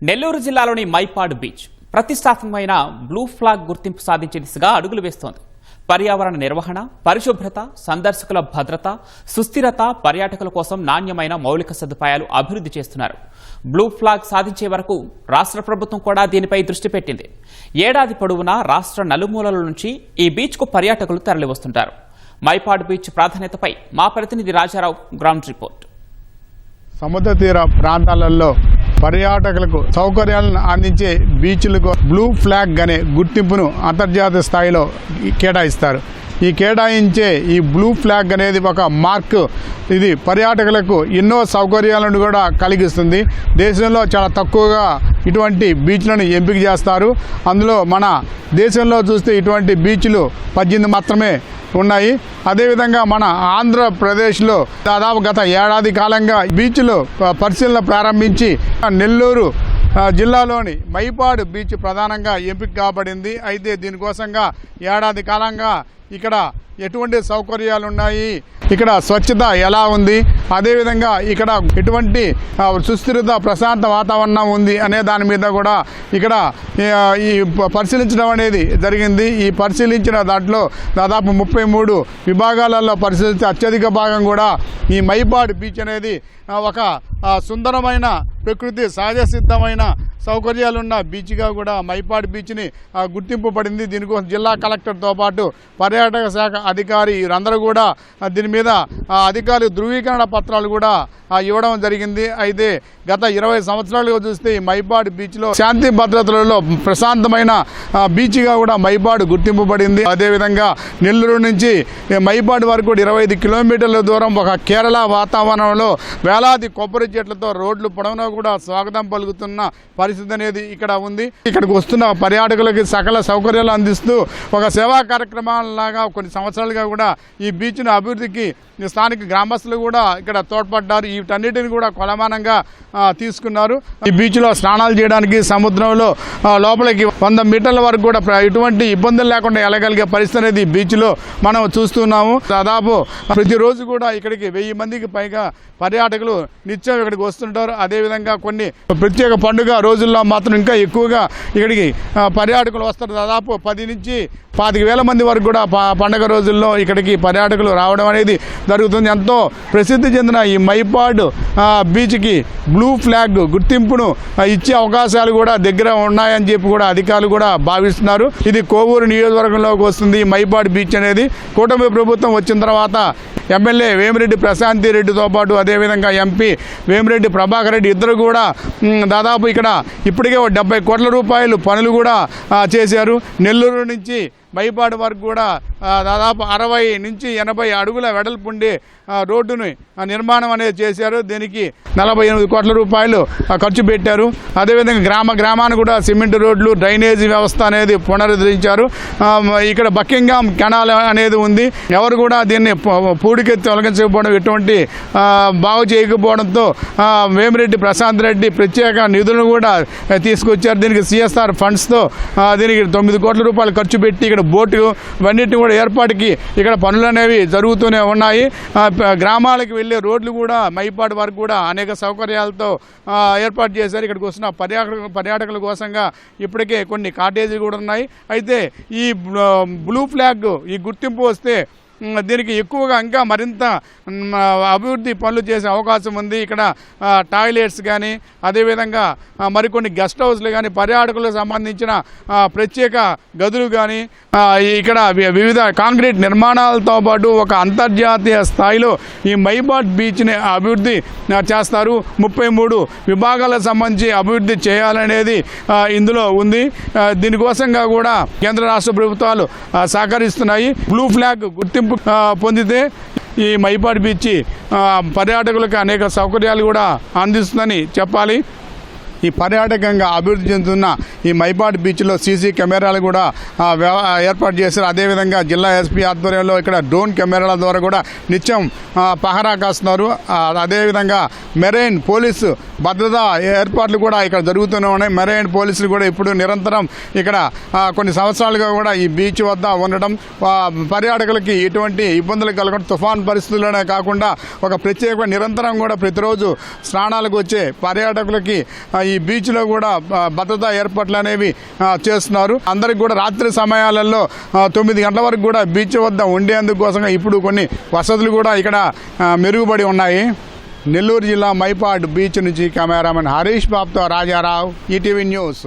నెల్లూరు జిల్లాలోని మైపాడు బీచ్ ప్రతిష్టాత్మకమైన blue flag గుర్తింపు సాధించే దిశగా అడుగులు వేస్తోంది. పర్యావరణ నిర్వహణ, పరిశుభ్రత, సందర్శకుల భద్రత, సుస్థిరత, పర్యాటకుల కోసం నాణ్యమైన మౌలిక సదుపాయాలు అభివృద్ధి చేస్తున్నారు. బ్లూ ఫ్లాగ్ సాధించే వరకు రాష్ట్ర ప్రభుత్వం కూడా దీనిపై దృష్టి పెట్టింది. ఏడాది పొడవునా రాష్ట్ర నలుమూలల నుంచి ఈ బీచ్కు పర్యాటకులు తరలివస్తుంటారు. మైపాడు బీచ్ ప్రాధాన్యతపై మా ప్రతినిధి రాజారావు గ్రౌండ్ రిపోర్ట్. సముద్ర తీర ప్రాంతాలలో పర్యాటకులకు సౌకర్యాలను అందించే బీచ్లకు బ్లూ ఫ్లాగ్ అనే గుర్తింపును అంతర్జాతీయ స్థాయిలో కేటాయిస్తారు. ఈ కేటాయించే ఈ బ్లూ ఫ్లాగ్ అనేది ఒక మార్క్. ఇది పర్యాటకులకు ఎన్నో సౌకర్యాలను కూడా కలిగిస్తుంది. దేశంలో చాలా తక్కువగా ఇటువంటి బీచ్లను ఎంపిక చేస్తారు. అందులో మన దేశంలో చూస్తే ఇటువంటి బీచ్లు 18 మాత్రమే ఉన్నాయి. అదేవిధంగా మన ఆంధ్రప్రదేశ్లో దాదాపు గత ఏడాది కాలంగా బీచ్లు పరిశీలన ప్రారంభించి నెల్లూరు జిల్లాలోని మైపాడు బీచ్ ప్రధానంగా ఎంపిక కాబడింది. అయితే దీనికోసంగా ఏడాది కాలంగా ఇక్కడ ఎటువంటి సౌకర్యాలు ఉన్నాయి, ఇక్కడ స్వచ్ఛత ఎలా ఉంది, అదేవిధంగా ఇక్కడ ఎటువంటి సుస్థిరత ప్రశాంత వాతావరణం ఉంది అనే దాని మీద కూడా ఇక్కడ ఈ పరిశీలించడం అనేది జరిగింది. ఈ పరిశీలించిన దాంట్లో దాదాపు 33 విభాగాలలో పరిశీలించే అత్యధిక భాగం కూడా ఈ మైపాడు బీచ్ అనేది ఒక సుందరమైన ప్రకృతి సహజ సిద్ధమైన సౌకర్యాలున్న బీచ్గా కూడా మైపాడు బీచ్ని గుర్తింపు పడింది. దీనికోసం జిల్లా కలెక్టర్తో పాటు పర్యాటక శాఖ అధికారి వీరందరూ కూడా దీని మీద అధికారులు ధృవీకరణ పత్రాలు కూడా ఇవ్వడం జరిగింది. అయితే గత 20 సంవత్సరాలుగా చూస్తే ఈ మైపాడు బీచ్లో శాంతి భద్రతలలో ప్రశాంతమైన బీచ్గా కూడా మైపాడు గుర్తింపు పడింది. అదేవిధంగా నెల్లూరు నుంచి మైపాడు వరకు 25 కిలోమీటర్ల దూరం ఒక కేరళ వాతావరణంలో వేలాది కొబ్బరి చెట్లతో రోడ్లు పొడవునా కూడా స్వాగతం పలుకుతున్న పరిస్థితి అనేది ఇక్కడ ఉంది. ఇక్కడికి వస్తున్న పర్యాటకులకి సకల సౌకర్యాలు అందిస్తూ ఒక సేవా కార్యక్రమాలలాగా కొన్ని సంవత్సరాలుగా కూడా ఈ బీచ్ను అభివృద్ధికి స్థానిక గ్రామస్తులు కూడా ఇక్కడ తోడ్పడ్డారు. వీటన్నిటిని కూడా కొలమానంగా తీసుకున్నారు. ఈ బీచ్లో స్నానాలు చేయడానికి సముద్రంలో లోపలికి 100 మీటర్ల వరకు కూడా ఎటువంటి ఇబ్బందులు లేకుండా వెళ్ళగలిగే పరిస్థితి అనేది ఈ బీచ్లో మనం చూస్తున్నాము. దాదాపు ప్రతిరోజు కూడా ఇక్కడికి 1000 మందికి పైగా పర్యాటకులు నిత్యం ఇక్కడికి వస్తుంటారు. అదేవిధంగా కొన్ని ప్రత్యేక పండుగ రోజుల్లో మాత్రం ఇంకా ఎక్కువగా ఇక్కడికి పర్యాటకులు వస్తారు. దాదాపు 10 నుంచి 25,000 మంది వరకు కూడా పండుగ రోజుల్లో ఇక్కడికి పర్యాటకులు రావడం అనేది జరుగుతుంది. ఎంతో ప్రసిద్ధి చెందిన ఈ మైపాడు బీచ్కి బ్లూ ఫ్లాగ్ గుర్తింపును ఇచ్చే అవకాశాలు కూడా దగ్గర ఉన్నాయని చెప్పి కూడా అధికారులు కూడా భావిస్తున్నారు. ఇది కోవూరు నియోజకవర్గంలోకి వస్తుంది. మైపాడు బీచ్ అనేది కూటమి ప్రభుత్వం వచ్చిన తర్వాత ఎమ్మెల్యే వేమిరెడ్డి ప్రశాంతి రెడ్డితో పాటు అదేవిధంగా ఎంపీ వేమిరెడ్డి ప్రభాకర్ రెడ్డి ఇద్దరు కూడా దాదాపు ఇక్కడ ఇప్పటికే 70 కోట్ల రూపాయలు పనులు కూడా చేశారు. నెల్లూరు నుంచి మైపాడు వరకు కూడా దాదాపు 60 నుంచి 80 అడుగుల వెడల్పుండి రోడ్డుని నిర్మాణం అనేది చేశారు. దీనికి 48 కోట్ల రూపాయలు ఖర్చు పెట్టారు. అదేవిధంగా గ్రామాన్ని కూడా సిమెంట్ రోడ్లు, డ్రైనేజీ వ్యవస్థ అనేది పునరుద్ధరించారు. ఇక్కడ బకింగ్హామ్ కెనాల్ అనేది ఉంది. ఎవరు కూడా దీన్ని పూడికెత్తి తొలగించకపోవడం, ఎటువంటి బాగు చేయకపోవడంతో వేమిరెడ్డి ప్రశాంత్ రెడ్డి ప్రత్యేక నిధులను కూడా తీసుకొచ్చారు. దీనికి సిఎస్ఆర్ ఫండ్స్తో దీనికి 9 కోట్ల రూపాయలు ఖర్చు పెట్టి ఇక్కడ బోటు ఇవన్నిటిని కూడా ఏర్పాటుకి ఇక్కడ పనులు అనేవి జరుగుతూనే ఉన్నాయి. గ్రామాలకు వెళ్ళే రోడ్లు కూడా మైపాడు వరకు కూడా అనేక సౌకర్యాలతో ఏర్పాటు చేశారు. ఇక్కడికి వస్తున్న పర్యాటకుల కోసంగా ఇప్పటికే కొన్ని కాటేజీలు కూడా ఉన్నాయి. అయితే ఈ బ్లూ ఫ్లాగ్ ఈ గుర్తింపు వస్తే దీనికి ఎక్కువగా ఇంకా మరింత అభివృద్ధి పనులు చేసే అవకాశం ఉంది. ఇక్కడ టాయిలెట్స్ కానీ అదేవిధంగా మరికొన్ని గెస్ట్ హౌస్లు కానీ పర్యాటకులకు సంబంధించిన ప్రత్యేక గదులు కానీ ఇక్కడ వివిధ కాంక్రీట్ నిర్మాణాలతో పాటు ఒక అంతర్జాతీయ స్థాయిలో ఈ మైపాడు బీచ్ని అభివృద్ధి చేస్తారు. 33 విభాగాలకు సంబంధించి అభివృద్ధి చేయాలనేది ఇందులో ఉంది. దీనికోసంగా కూడా కేంద్ర రాష్ట్ర ప్రభుత్వాలు సహకరిస్తున్నాయి. బ్లూ ఫ్లాగ్ గుర్తింపు పొందితే ఈ మైపాడు బీచ్ పర్యాటకులకు అనేక సౌకర్యాలు కూడా అందిస్తుందని చెప్పాలి. ఈ పర్యాటకంగా అభివృద్ధి చెందుతున్న ఈ మైపాడు బీచ్లో సీసీ కెమెరాలు కూడా ఏర్పాటు చేశారు. అదేవిధంగా జిల్లా ఎస్పీ ఆధ్వర్యంలో ఇక్కడ డ్రోన్ కెమెరాల ద్వారా కూడా నిత్యం పహరా కాస్తున్నారు. అదేవిధంగా మెరైన్ పోలీసు భద్రతా ఏర్పాట్లు కూడా ఇక్కడ జరుగుతూనే ఉన్నాయి. మెరైన్ పోలీసులు కూడా ఇప్పుడు నిరంతరం ఇక్కడ కొన్ని సంవత్సరాలుగా కూడా ఈ బీచ్ వద్ద ఉండటం పర్యాటకులకి ఎటువంటి ఇబ్బందులు కలగడం, తుఫాన్ పరిస్థితుల్లోనే కాకుండా ఒక ప్రత్యేక నిరంతరం కూడా ప్రతిరోజు స్నానాలకు వచ్చే పర్యాటకులకి ఈ బీచ్లో కూడా భద్రతా ఏర్పాట్లు అనేవి చేస్తున్నారు. అందరికి కూడా రాత్రి సమయాలలో 9 గంటల వరకు కూడా బీచ్ వద్ద ఉండేందుకు కోసంగా ఇప్పుడు కొన్ని వసతులు కూడా ఇక్కడ మెరుగుపడి ఉన్నాయి. నెల్లూరు జిల్లా మైపాడ్ బీచ్ నుంచి కెమెరామెన్ హరీష్ బాబుతో రాజారావు, ఈటీవీ న్యూస్.